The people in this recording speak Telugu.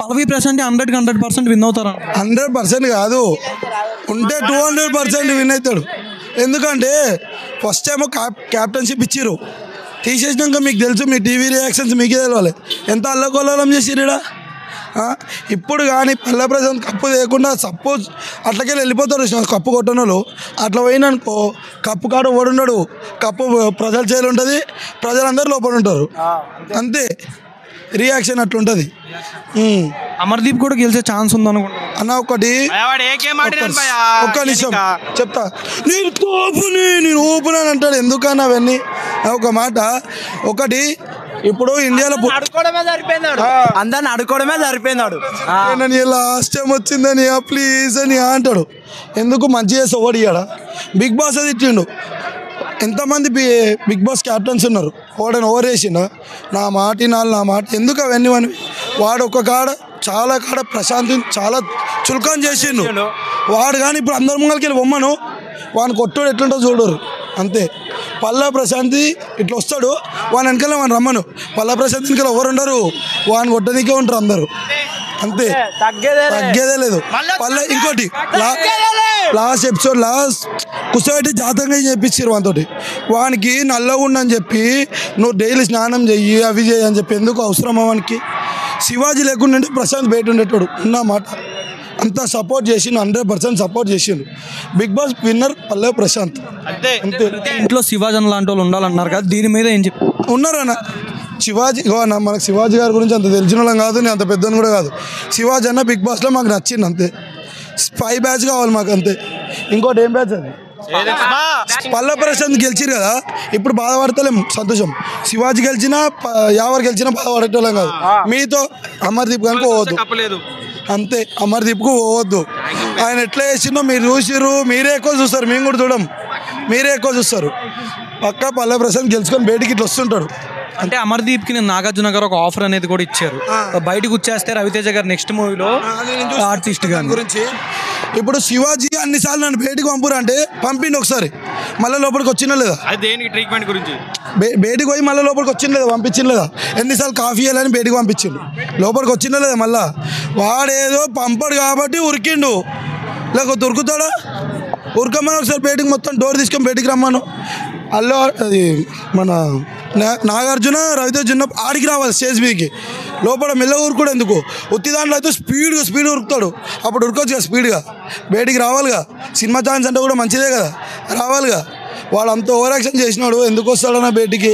పల్లవి ప్రశాంత్ 100% విన్ అవుతారు. 100% కాదు, ఉంటే 200% విన్ అవుతాడు. ఎందుకంటే ఫస్ట్ టైం క్యాప్టెన్షిప్ ఇచ్చిర్రు, తీసేసినాక మీకు తెలుసు, మీ టీవీ రియాక్షన్స్ మీకే తెలవాలి ఎంత అల్లకొల్లం చేసిర్రు. ఇప్పుడు కానీ పల్లె ప్రశాంత్ కప్పు లేకుండా సపోజ్ అట్లకెళ్ళి వెళ్ళిపోతారు కప్పు కొట్టనోళ్ళు. అట్లా పోయిననుకో కప్పు కాడ ఓడున్నాడు, కప్పు ప్రజల చేయాలి ఉంటుంది, ప్రజలందరూ లోపల ఉంటారు. అంతే రియాక్షన్ అట్లుంటుంది. అమర్దీప్ కూడా గెలిచే ఛాన్స్ ఉందనుకుంటా అన్న. ఒక్క నిమిషం చెప్తా, నేను ఓపెన్ అని అంటాడు. ఎందుకన్నా అవన్నీ ఒక మాట. ఒకటి ఇప్పుడు ఇండియాలో అందరిని అడుకోవడమే సరిపోయినాడు. లాస్ట్ టైం వచ్చిందని ప్లీజ్ అని అంటాడు. ఎందుకు మంచి చేసి ఓడి ఇయ్యాడా? బిగ్ బాస్ అది ఇచ్చిండు. ఎంతమంది బిగ్ బాస్ క్యాప్టెన్స్ ఉన్నారు, వాడని ఓవర్ వేసిండ. నా మాట నా మాట ఎందుకు అవన్నీ అని వాడు ఒక కాడ చాలా కాడ ప్రశాంత్ చాలా చులకం చేసిండు వాడు. కానీ ఇప్పుడు అందరి ముంగలకి వెళ్ళి బొమ్మను వాడిని కొట్టుడు ఎట్లుంటో చూడరు. అంతే. పల్లె ప్రశాంత్ ఇట్లా వస్తాడు, వాని వెనకాల వాడిని రమ్మను. పల్లె ప్రశాంత్ వెనకాల ఎవరు ఉండరు, వాడిని కొట్టడానికే ఉంటారు అందరూ. అంతే, తగ్గేదే లేదు. పల్లె ఇంకోటి లాస్ట్ ఎపిసోడ్ కూర్చోబెట్టి జాతకంగా చెప్పించారు వానితోటి. వానికి నల్లగా ఉండని చెప్పి నువ్వు డైలీ స్నానం చెయ్యి అవి చెయ్యి అని చెప్పి ఎందుకు అవసరమా వానికి? శివాజీ లేకుండా ప్రశాంత్ బయట ఉండేటోడు ఉన్నమాట. అంతా సపోర్ట్ చేసిండు, 100% సపోర్ట్ చేసిండు. బిగ్ బాస్ విన్నర్ పల్లె ప్రశాంత్. అంతే. ఇంట్లో శివాజీ అన్న లాంటి వాళ్ళు ఉండాలన్నారు కదా, దీని మీద ఏం చెప్పి ఉన్నారన్న? శివాజీ అన్న, మనకు శివాజీ గారి గురించి అంత తెలిసిన వాళ్ళం కాదు, నేను అంత పెద్దను కూడా కాదు. శివాజీ అన్న బిగ్ బాస్లో మాకు నచ్చింది. అంతే. 5 బ్యాచ్ కావాలి మాకు. అంతే. ఇంకోటి ఏం బ్యాచ్ అది? పల్లె ప్రశాంత్ గెలిచిరు కదా, ఇప్పుడు బాధపడతలేం, సంతోషం. శివాజీ గెలిచినా ఎవరు గెలిచినా బాధపడేటోళ్ళం కాదు. మీతో అమర్దీప్ కనుక పోవద్దు. అంతే, అమర్దీప్కు పోవద్దు. ఆయన ఎట్లా చేసిందో మీరు చూసిర్రు, మీరే ఎక్కువ చూస్తారు, మేము కూడా చూడం, మీరే ఎక్కువ చూస్తారు. పక్కా పల్లె ప్రశాంత్ గెలుచుకొని బయటికి ఇట్లా వస్తుంటాడు. అంటే అమర్దీప్కి నేను నాగార్జున గారు ఒక ఆఫర్ అనేది కూడా ఇచ్చారు, బయటకు వచ్చేస్తే రవితేజ గారు నెక్స్ట్ మూవీలో ఆర్టిస్ట్ గారి గురించి. ఇప్పుడు శివాజీ అన్నిసార్లు నన్ను బయటికి పంపురా అంటే పంపిండు ఒకసారి, మళ్ళీ లోపలికి వచ్చిన లేదా? ట్రీట్మెంట్ గురించి బయటికి పోయి మళ్ళీ లోపలికి వచ్చిన లేదా? పంపించిన లేదా? ఎన్నిసార్లు కాఫీ ఇవ్వాలని బయటికి పంపించిండు, లోపలికి వచ్చిన లేదా? మళ్ళా వాడేదో పంపడు కాబట్టి ఉరికిండు, లేకపోతే ఉరుకుతాడా? ఉరకమని ఒకసారి బయటికి మొత్తం డోర్ తీసుకొని బయటికి రమ్మను. అల్లో అది మన నాగార్జున రవితేజ ఆడికి రావాలి స్టేజ్ మీదకి, లోపల మెల్ల ఊరుకోడు. ఎందుకు? ఉత్తి దాంట్లో అయితే స్పీడ్ ఉరుకుతాడు, అప్పుడు ఉరకొచ్చు కదా స్పీడ్గా, బయటికి రావాలిగా. సినిమా ఛాన్స్ అంటే కూడా మంచిదే కదా, రావాలిగా. వాడు అంత ఓవర్ యాక్షన్ చేసినాడు, ఎందుకు వస్తాడన్నా బయటికి?